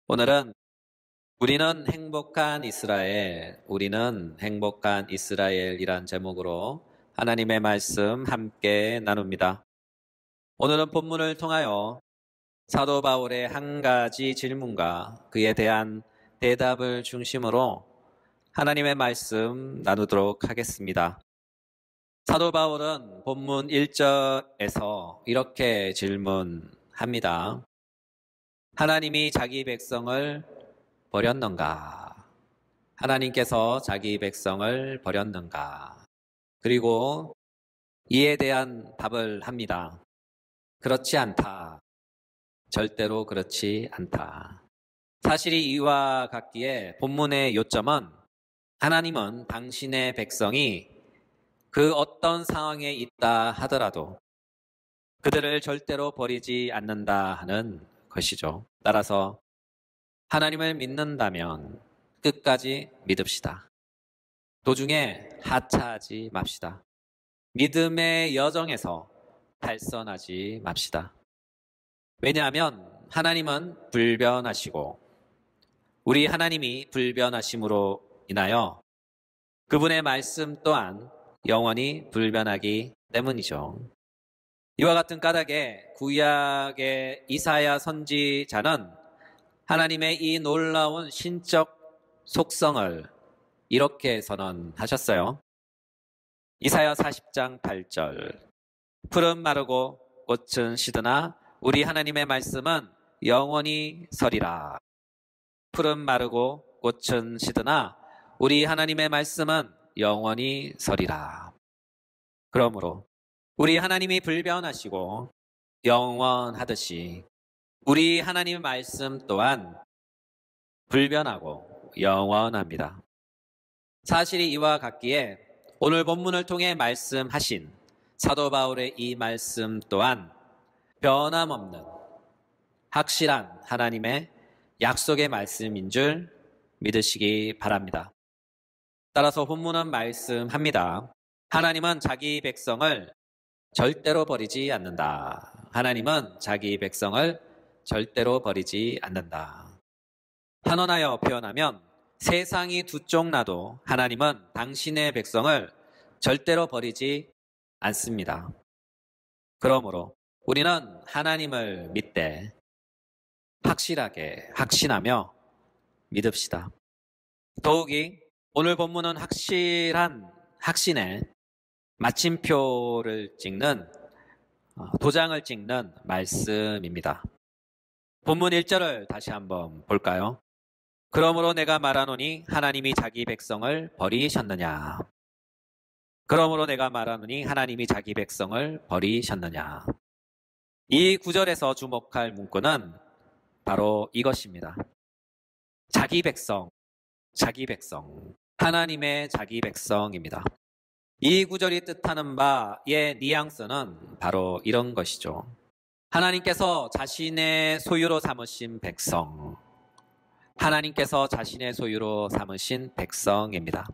오늘은 우리는 행복한 이스라엘이란 제목으로 하나님의 말씀 함께 나눕니다. 오늘은 본문을 통하여 사도 바울의 한 가지 질문과 그에 대한 대답을 중심으로 하나님의 말씀 나누도록 하겠습니다. 사도 바울은 본문 1절에서 이렇게 질문합니다. 하나님이 자기 백성을 버렸는가? 하나님께서 자기 백성을 버렸는가? 그리고 이에 대한 답을 합니다. 그렇지 않다. 절대로 그렇지 않다. 사실이 이와 같기에 본문의 요점은 하나님은 당신의 백성이 그 어떤 상황에 있다 하더라도 그들을 절대로 버리지 않는다 하는 것이죠. 따라서 하나님을 믿는다면 끝까지 믿읍시다. 도중에 하차하지 맙시다. 믿음의 여정에서 탈선하지 맙시다. 왜냐하면 하나님은 불변하시고 우리 하나님이 불변하심으로 인하여 그분의 말씀 또한 영원히 불변하기 때문이죠. 이와 같은 까닭에 구약의 이사야 선지자는 하나님의 이 놀라운 신적 속성을 이렇게 선언하셨어요. 이사야 40장 8절 풀은 마르고 꽃은 시드나 우리 하나님의 말씀은 영원히 서리라. 풀은 마르고 꽃은 시드나 우리 하나님의 말씀은 영원히 서리라. 그러므로 우리 하나님이 불변하시고 영원하듯이 우리 하나님의 말씀 또한 불변하고 영원합니다. 사실이 이와 같기에 오늘 본문을 통해 말씀하신 사도 바울의 이 말씀 또한 변함없는 확실한 하나님의 약속의 말씀인 줄 믿으시기 바랍니다. 따라서 본문은 말씀합니다. 하나님은 자기 백성을 절대로 버리지 않는다. 하나님은 자기 백성을 절대로 버리지 않는다. 단언하여 표현하면 세상이 두 쪽 나도 하나님은 당신의 백성을 절대로 버리지 않습니다. 그러므로 우리는 하나님을 믿되 확실하게 확신하며 믿읍시다. 더욱이 오늘 본문은 확실한 확신의 마침표를 찍는 도장을 찍는 말씀입니다. 본문 1절을 다시 한번 볼까요? 그러므로 내가 말하노니 하나님이 자기 백성을 버리셨느냐? 그러므로 내가 말하노니 하나님이 자기 백성을 버리셨느냐? 이 구절에서 주목할 문구는 바로 이것입니다. 자기 백성, 하나님의 자기 백성입니다. 이 구절이 뜻하는 바의 뉘앙스는 바로 이런 것이죠. 하나님께서 자신의 소유로 삼으신 백성, 하나님께서 자신의 소유로 삼으신 백성입니다.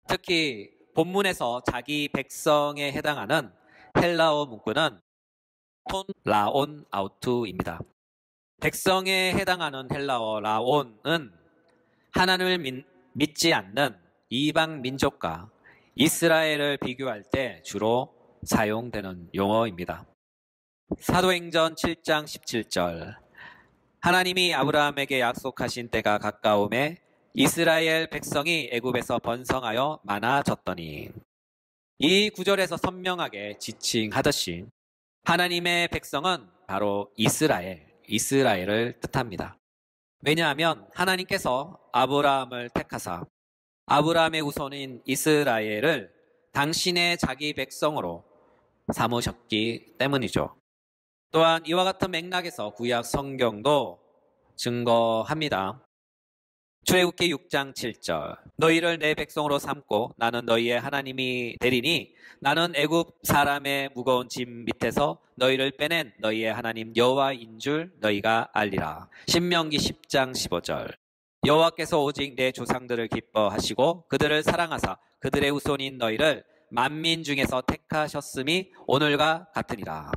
특히 본문에서 자기 백성에 해당하는 헬라어 문구는 톤 라온 아우투입니다. 백성에 해당하는 헬라어 라온은 하나님을 믿지 않는 이방 민족과 이스라엘을 비교할 때 주로 사용되는 용어입니다. 사도행전 7장 17절 하나님이 아브라함에게 약속하신 때가 가까움에 이스라엘 백성이 애굽에서 번성하여 많아졌더니 이 구절에서 선명하게 지칭하듯이 하나님의 백성은 바로 이스라엘을 뜻합니다. 왜냐하면 하나님께서 아브라함을 택하사 아브라함의 후손인 이스라엘을 당신의 자기 백성으로 삼으셨기 때문이죠. 또한 이와 같은 맥락에서 구약 성경도 증거합니다. 출애굽기 6장 7절 너희를 내 백성으로 삼고 나는 너희의 하나님이 되리니 나는 애굽 사람의 무거운 짐 밑에서 너희를 빼낸 너희의 하나님 여호와인 줄 너희가 알리라. 신명기 10장 15절 여호와께서 오직 내 조상들을 기뻐하시고 그들을 사랑하사 그들의 후손인 너희를 만민 중에서 택하셨음이 오늘과 같으니라.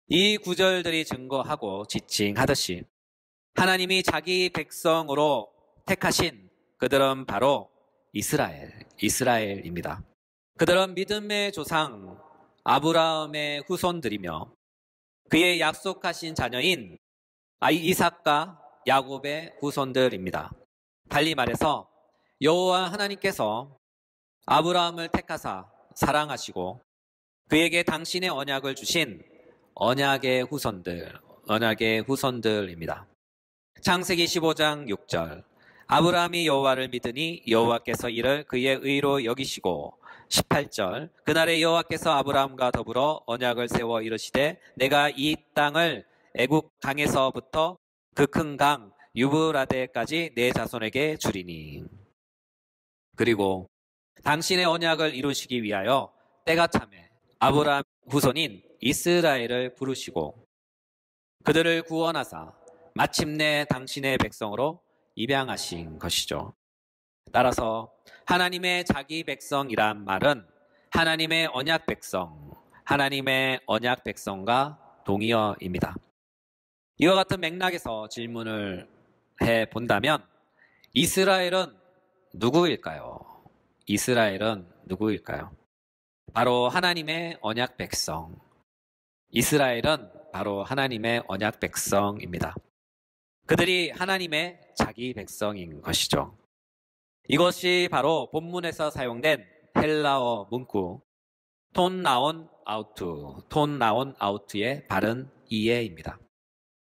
이 구절들이 증거하고 지칭하듯이 하나님이 자기 백성으로 택하신 그들은 바로 이스라엘입니다. 그들은 믿음의 조상 아브라함의 후손들이며 그의 약속하신 자녀인 이삭과 야곱의 후손들입니다. 달리 말해서 여호와 하나님께서 아브라함을 택하사 사랑하시고 그에게 당신의 언약을 주신 언약의 후손들입니다. 창세기 15장 6절 아브라함이 여호와를 믿으니 여호와께서 이를 그의 의로 여기시고 18절 그날에 여호와께서 아브라함과 더불어 언약을 세워 이르시되 내가 이 땅을 애굽 강에서부터 그 큰 강 유브라데까지 내 자손에게 주리니. 그리고 당신의 언약을 이루시기 위하여 때가 차매 아브라함 후손인 이스라엘을 부르시고 그들을 구원하사 마침내 당신의 백성으로 입양하신 것이죠. 따라서 하나님의 자기 백성이란 말은 하나님의 언약 백성과 동의어입니다. 이와 같은 맥락에서 질문을 해본다면 이스라엘은 누구일까요? 바로 하나님의 언약 백성. 이스라엘은 바로 하나님의 언약 백성입니다. 그들이 하나님의 자기 백성인 것이죠. 이것이 바로 본문에서 사용된 헬라어 문구 톤 나온 아우트의 바른 이해입니다.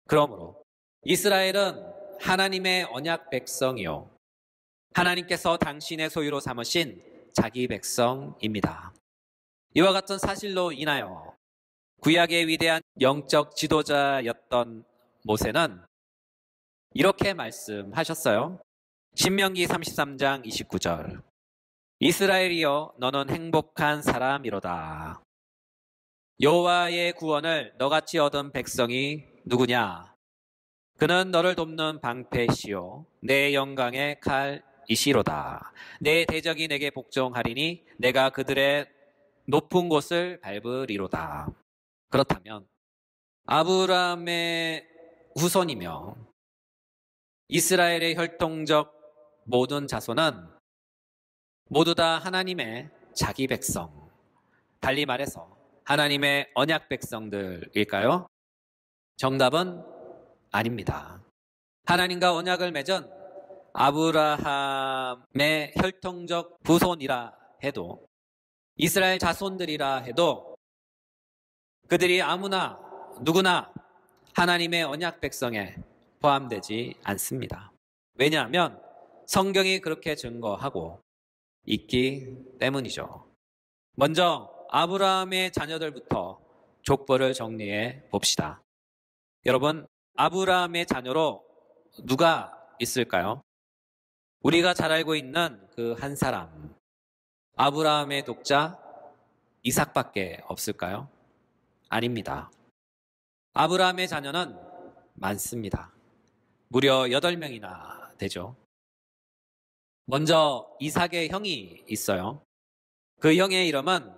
그러므로 이스라엘은 하나님의 언약 백성이요 하나님께서 당신의 소유로 삼으신 자기 백성입니다. 이와 같은 사실로 인하여 구약의 위대한 영적 지도자였던 모세는 이렇게 말씀하셨어요. 신명기 33장 29절 이스라엘이여 너는 행복한 사람이로다. 여호와의 구원을 너같이 얻은 백성이 누구냐? 그는 너를 돕는 방패시요 내 영광의 칼이시로다. 내 대적이 내게 복종하리니 내가 그들의 높은 곳을 밟으리로다. 그렇다면 아브라함의 후손이며 이스라엘의 혈통적 모든 자손은 모두 다 하나님의 자기 백성, 달리 말해서 하나님의 언약 백성들일까요? 정답은 아닙니다. 하나님과 언약을 맺은 아브라함의 혈통적 후손이라 해도 이스라엘 자손들이라 해도 그들이 누구나 하나님의 언약 백성에 포함되지 않습니다. 왜냐하면 성경이 그렇게 증거하고 있기 때문이죠. 먼저 아브라함의 자녀들부터 족보를 정리해 봅시다. 여러분, 아브라함의 자녀로 누가 있을까요? 우리가 잘 알고 있는 그 한 사람, 아브라함의 독자 이삭밖에 없을까요? 아닙니다. 아브라함의 자녀는 많습니다. 무려 8명이나 되죠. 먼저 이삭의 형이 있어요. 그 형의 이름은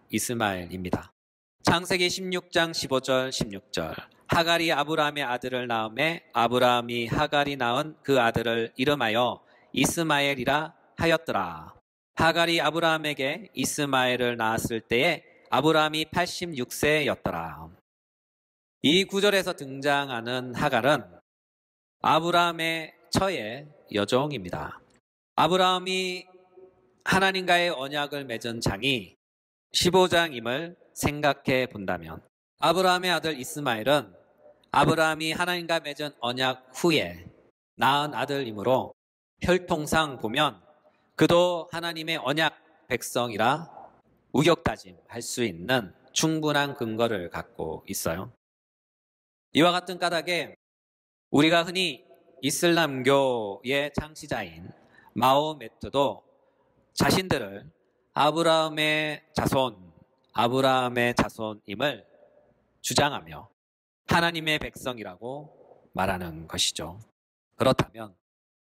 이스마엘입니다. 창세기 16장 15절 16절 하갈이 아브라함의 아들을 낳음에 아브라함이 하갈이 낳은 그 아들을 이름하여 이스마엘이라 하였더라. 하갈이 아브라함에게 이스마엘을 낳았을 때에 아브라함이 86세였더라. 이 구절에서 등장하는 하갈은 아브라함의 처의 여종입니다. 아브라함이 하나님과의 언약을 맺은 장이 15장임을 생각해 본다면 아브라함의 아들 이스마엘은 아브라함이 하나님과 맺은 언약 후에 낳은 아들이므로 혈통상 보면 그도 하나님의 언약 백성이라 우격다짐할 수 있는 충분한 근거를 갖고 있어요. 이와 같은 까닭에 우리가 흔히 이슬람교의 창시자인 마호메트도 자신들을 아브라함의 자손임을 주장하며 하나님의 백성이라고 말하는 것이죠. 그렇다면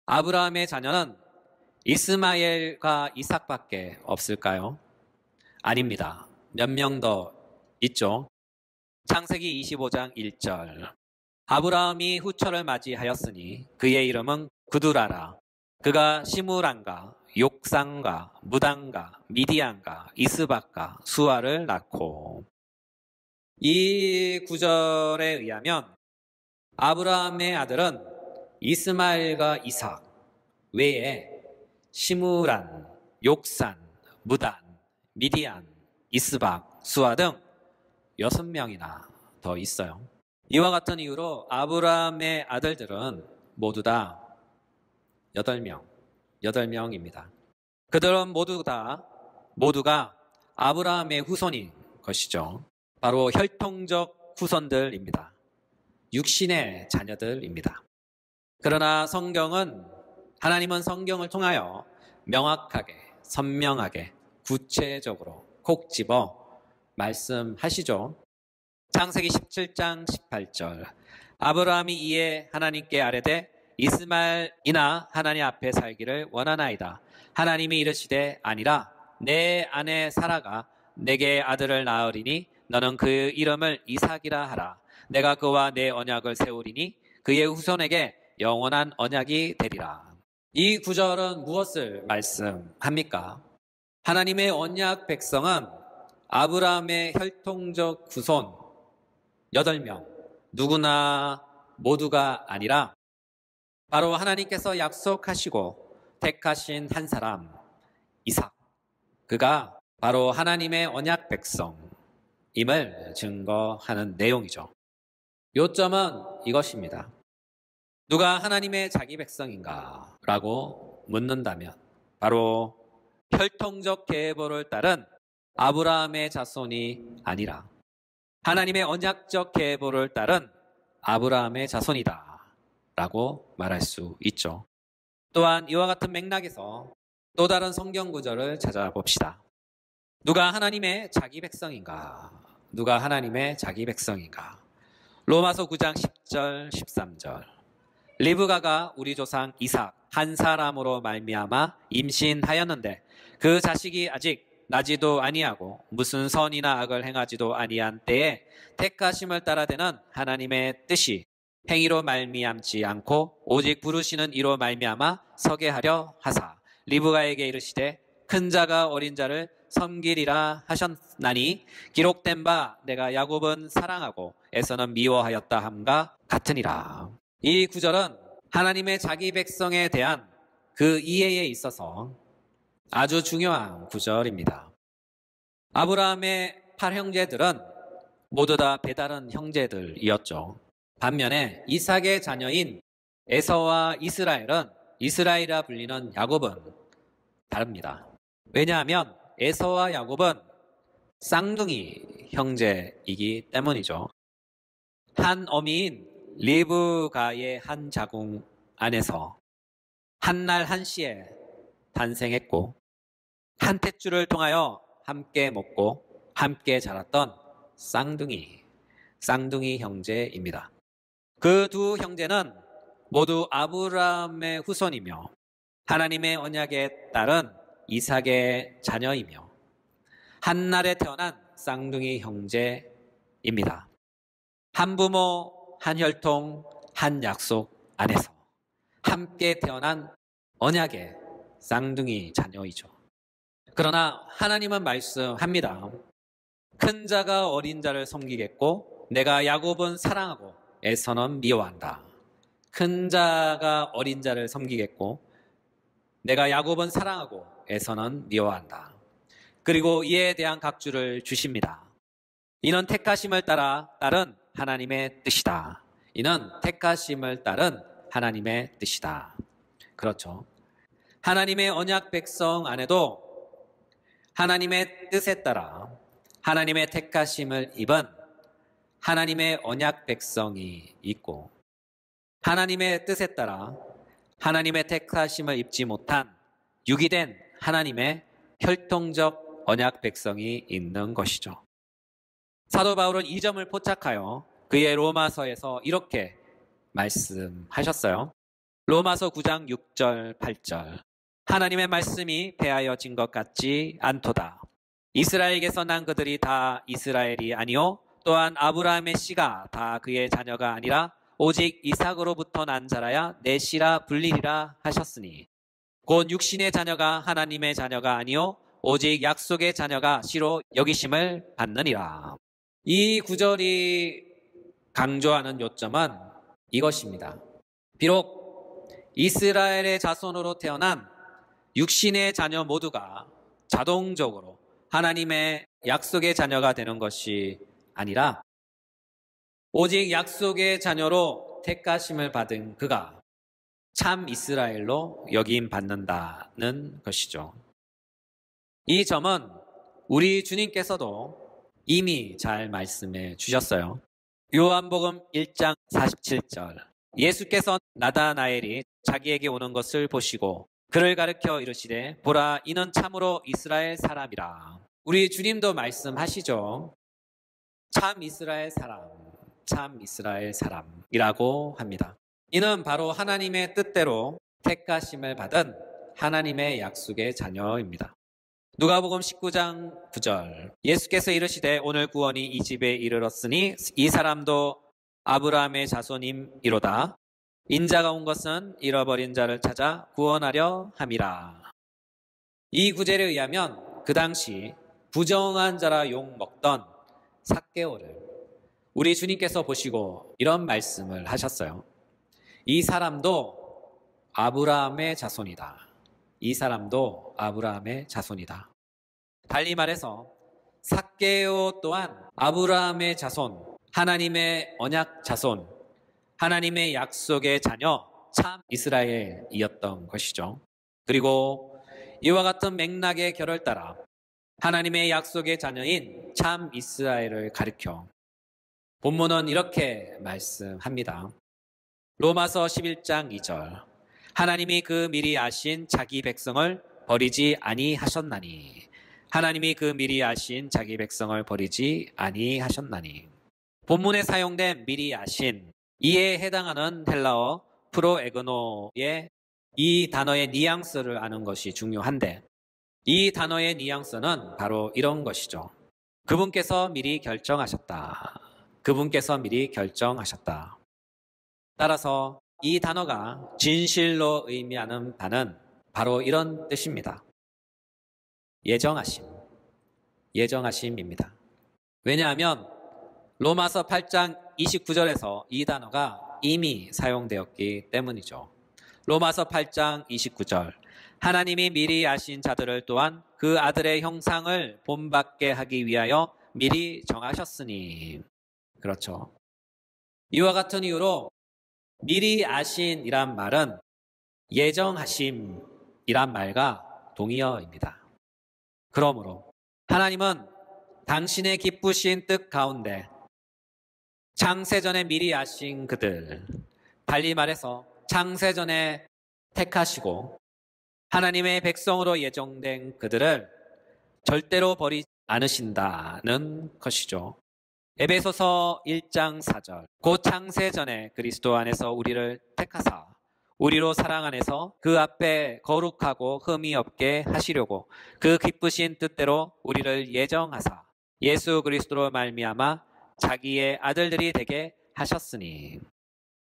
아브라함의 자녀는 이스마엘과 이삭밖에 없을까요? 아닙니다. 몇 명 더 있죠. 창세기 25장 1절 아브라함이 후처를 맞이하였으니 그의 이름은 그두라라. 그가 시므란과 욕산과 무단과 미디안과 이스박과 수아를 낳고. 이 구절에 의하면 아브라함의 아들은 이스마엘과 이삭 외에 시므란, 욕산, 무단, 미디안, 이스박, 수아 등 6명이나 더 있어요. 이와 같은 이유로 아브라함의 아들들은 모두 다 8명입니다. 그들은 모두가 아브라함의 후손인 것이죠. 바로 혈통적 후손들입니다. 육신의 자녀들입니다. 그러나 하나님은 성경을 통하여 명확하게, 선명하게, 구체적으로 콕 집어 말씀하시죠. 창세기 17장 18절. 아브라함이 이에 하나님께 아뢰되 이스마엘이나 하나님 앞에 살기를 원하나이다. 하나님이 이르시되 아니라 내 아내 사라가 내게 아들을 낳으리니 너는 그 이름을 이삭이라 하라. 내가 그와 내 언약을 세우리니 그의 후손에게 영원한 언약이 되리라. 이 구절은 무엇을 말씀합니까? 하나님의 언약 백성은 아브라함의 혈통적 후손 8명 누구나 모두가 아니라 바로 하나님께서 약속하시고 택하신 한 사람 이삭, 그가 바로 하나님의 언약 백성임을 증거하는 내용이죠. 요점은 이것입니다. 누가 하나님의 자기 백성인가? 라고 묻는다면 바로 혈통적 계보를 따른 아브라함의 자손이 아니라 하나님의 언약적 계보를 따른 아브라함의 자손이다 라고 말할 수 있죠. 또한 이와 같은 맥락에서 또 다른 성경 구절을 찾아봅시다. 누가 하나님의 자기 백성인가? 누가 하나님의 자기 백성인가? 로마서 9장 10절 13절. 리브가가 우리 조상 이삭 한 사람으로 말미암아 임신하였는데 그 자식이 아직 나지도 아니하고 무슨 선이나 악을 행하지도 아니한 때에 택하심을 따라 되는 하나님의 뜻이 행위로 말미암지 않고 오직 부르시는 이로 말미암아 서게 하려 하사 리브가에게 이르시되 큰 자가 어린 자를 섬기리라 하셨나니 기록된 바 내가 야곱은 사랑하고 에서는 미워하였다 함과 같으니라. 이 구절은 하나님의 자기 백성에 대한 그 이해에 있어서 아주 중요한 구절입니다. 아브라함의 8형제들은 모두 다 배다른 형제들이었죠. 반면에 이삭의 자녀인 에서와 이스라엘은 이스라엘이라 불리는 야곱은 다릅니다. 왜냐하면 에서와 야곱은 쌍둥이 형제이기 때문이죠. 한 어미인 리브가의 한 자궁 안에서 한날 한시에 탄생했고 한 탯줄을 통하여 함께 먹고 함께 자랐던 쌍둥이 형제입니다. 그 두 형제는 모두 아브라함의 후손이며 하나님의 언약에 따른 이삭의 자녀이며 한날에 태어난 쌍둥이 형제입니다. 한 부모, 한 혈통, 한 약속 안에서 함께 태어난 언약의 쌍둥이 자녀이죠. 그러나 하나님은 말씀합니다. 큰 자가 어린 자를 섬기겠고 내가 야곱은 사랑하고 에서는 미워한다. 큰 자가 어린 자를 섬기겠고 내가 야곱은 사랑하고 에서는 미워한다. 그리고 이에 대한 각주를 주십니다. 이는 택하심을 따른 하나님의 뜻이다. 이는 택하심을 따른 하나님의 뜻이다. 그렇죠. 하나님의 언약 백성 안에도 하나님의 뜻에 따라 하나님의 택하심을 입은 하나님의 언약 백성이 있고 하나님의 뜻에 따라 하나님의 택하심을 입지 못한 유기된 하나님의 혈통적 언약 백성이 있는 것이죠. 사도 바울은 이 점을 포착하여 그의 로마서에서 이렇게 말씀하셨어요. 로마서 9장 6절 8절. 하나님의 말씀이 패하여진 것 같지 않도다. 이스라엘에게서 난 그들이 다 이스라엘이 아니요 또한 아브라함의 씨가 다 그의 자녀가 아니라 오직 이삭으로부터 난 자라야 내 씨라 불리리라 하셨으니 곧 육신의 자녀가 하나님의 자녀가 아니요 오직 약속의 자녀가 씨로 여기심을 받느니라. 이 구절이 강조하는 요점은 이것입니다. 비록 이스라엘의 자손으로 태어난 육신의 자녀 모두가 자동적으로 하나님의 약속의 자녀가 되는 것이 아니라 오직 약속의 자녀로 택하심을 받은 그가 참 이스라엘로 여김 받는다는 것이죠. 이 점은 우리 주님께서도 이미 잘 말씀해 주셨어요. 요한복음 1장 47절 예수께서 나다나엘이 자기에게 오는 것을 보시고 그를 가르쳐 이르시되 보라 이는 참으로 이스라엘 사람이라. 우리 주님도 말씀하시죠. 참 이스라엘 사람, 참 이스라엘 사람이라고 합니다. 이는 바로 하나님의 뜻대로 택하심을 받은 하나님의 약속의 자녀입니다. 누가복음 19장 9절 예수께서 이르시되 오늘 구원이 이 집에 이르렀으니 이 사람도 아브라함의 자손임이로다. 인자가 온 것은 잃어버린 자를 찾아 구원하려 함이라. 이 구절에 의하면 그 당시 부정한 자라 욕먹던 삭개오를 우리 주님께서 보시고 이런 말씀을 하셨어요. 이 사람도 아브라함의 자손이다. 이 사람도 아브라함의 자손이다. 달리 말해서 삭개오 또한 아브라함의 자손, 하나님의 언약 자손, 하나님의 약속의 자녀, 참 이스라엘이었던 것이죠. 그리고 이와 같은 맥락의 결을 따라 하나님의 약속의 자녀인 참 이스라엘을 가리켜 본문은 이렇게 말씀합니다. 로마서 11장 2절 하나님이 그 미리 아신 자기 백성을 버리지 아니하셨나니 하나님이 그 미리 아신 자기 백성을 버리지 아니하셨나니 본문에 사용된 미리 아신 이에 해당하는 헬라어 프로에그노의 이 단어의 뉘앙스를 아는 것이 중요한데 이 단어의 뉘앙스는 바로 이런 것이죠. 그분께서 미리 결정하셨다. 그분께서 미리 결정하셨다. 따라서 이 단어가 진실로 의미하는 바는 바로 이런 뜻입니다. 예정하심, 예정하심입니다. 왜냐하면 로마서 8장 29절에서 이 단어가 이미 사용되었기 때문이죠. 로마서 8장 29절 하나님이 미리 아신 자들을 또한 그 아들의 형상을 본받게 하기 위하여 미리 정하셨으니 그렇죠. 이와 같은 이유로 미리 아신이란 말은 예정하심이란 말과 동의어입니다. 그러므로 하나님은 당신의 기쁘신 뜻 가운데 창세전에 미리 아신 그들, 달리 말해서 창세전에 택하시고 하나님의 백성으로 예정된 그들을 절대로 버리지 않으신다는 것이죠. 에베소서 1장 4절 곧 창세전에 그리스도 안에서 우리를 택하사 우리로 사랑 안에서 그 앞에 거룩하고 흠이 없게 하시려고 그 기쁘신 뜻대로 우리를 예정하사 예수 그리스도로 말미암아 자기의 아들들이 되게 하셨으니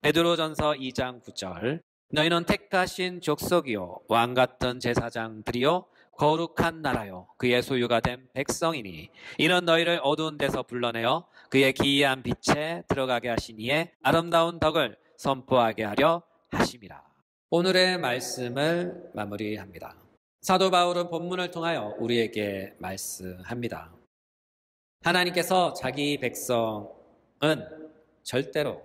베드로전서 2장 9절 너희는 택하신 족속이요 왕같은 제사장들이요 거룩한 나라요 그의 소유가 된 백성이니 이는 너희를 어두운 데서 불러내어 그의 기이한 빛에 들어가게 하신 이의 아름다운 덕을 선포하게 하려 하심이라. 오늘의 말씀을 마무리합니다. 사도 바울은 본문을 통하여 우리에게 말씀합니다. 하나님께서 자기 백성은 절대로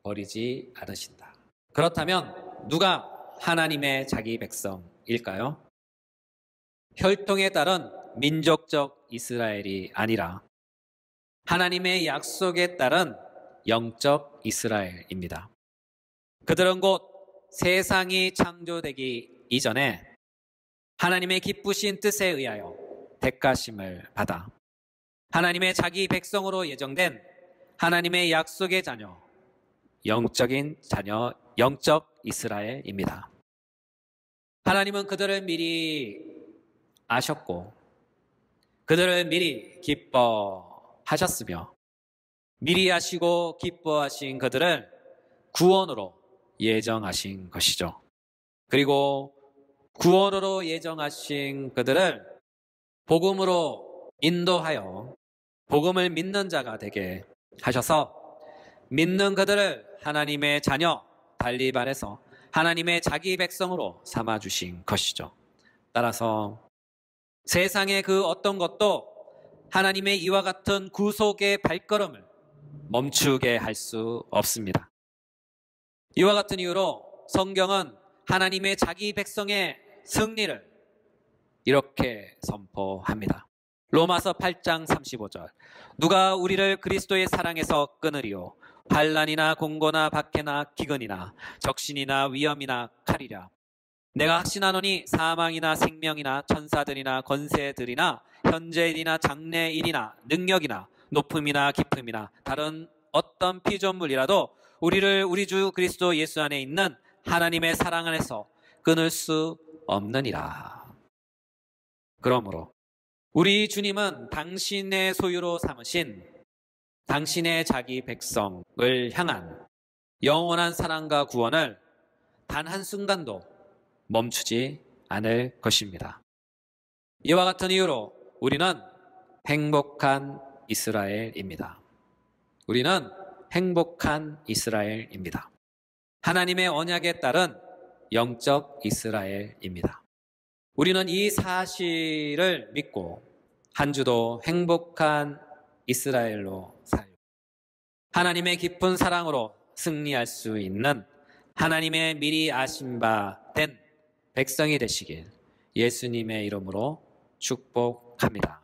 버리지 않으신다. 그렇다면 누가 하나님의 자기 백성일까요? 혈통에 따른 민족적 이스라엘이 아니라 하나님의 약속에 따른 영적 이스라엘입니다. 그들은 곧 세상이 창조되기 이전에 하나님의 기쁘신 뜻에 의하여 택하심을 받아 하나님의 자기 백성으로 예정된 하나님의 약속의 자녀, 영적인 자녀, 영적 이스라엘입니다. 하나님은 그들을 미리 아셨고 그들을 미리 기뻐하셨으며 미리 아시고 기뻐하신 그들을 구원으로 예정하신 것이죠. 그리고 구원으로 예정하신 그들을 복음으로 인도하여 복음을 믿는 자가 되게 하셔서 믿는 그들을 하나님의 자녀, 달리 말해서 하나님의 자기 백성으로 삼아주신 것이죠. 따라서 세상의 그 어떤 것도 하나님의 이와 같은 구속의 발걸음을 멈추게 할 수 없습니다. 이와 같은 이유로 성경은 하나님의 자기 백성의 승리를 이렇게 선포합니다. 로마서 8장 35절. 누가 우리를 그리스도의 사랑에서 끊으리요? 환난이나 공고나 박해나 기근이나 적신이나 위험이나 칼이랴. 내가 확신하노니 사망이나 생명이나 천사들이나 권세들이나 현재일이나 장래일이나 능력이나 높음이나 깊음이나 다른 어떤 피조물이라도 우리를 우리 주 그리스도 예수 안에 있는 하나님의 사랑 안에서 끊을 수 없느니라. 그러므로 우리 주님은 당신의 소유로 삼으신 당신의 자기 백성을 향한 영원한 사랑과 구원을 단 한순간도 멈추지 않을 것입니다. 이와 같은 이유로 우리는 행복한 이스라엘입니다. 우리는 행복한 이스라엘입니다. 하나님의 언약에 따른 영적 이스라엘입니다. 우리는 이 사실을 믿고 한 주도 행복한 이스라엘로 살고 하나님의 깊은 사랑으로 승리할 수 있는 하나님의 미리 아신 바 된 백성이 되시길 예수님의 이름으로 축복합니다.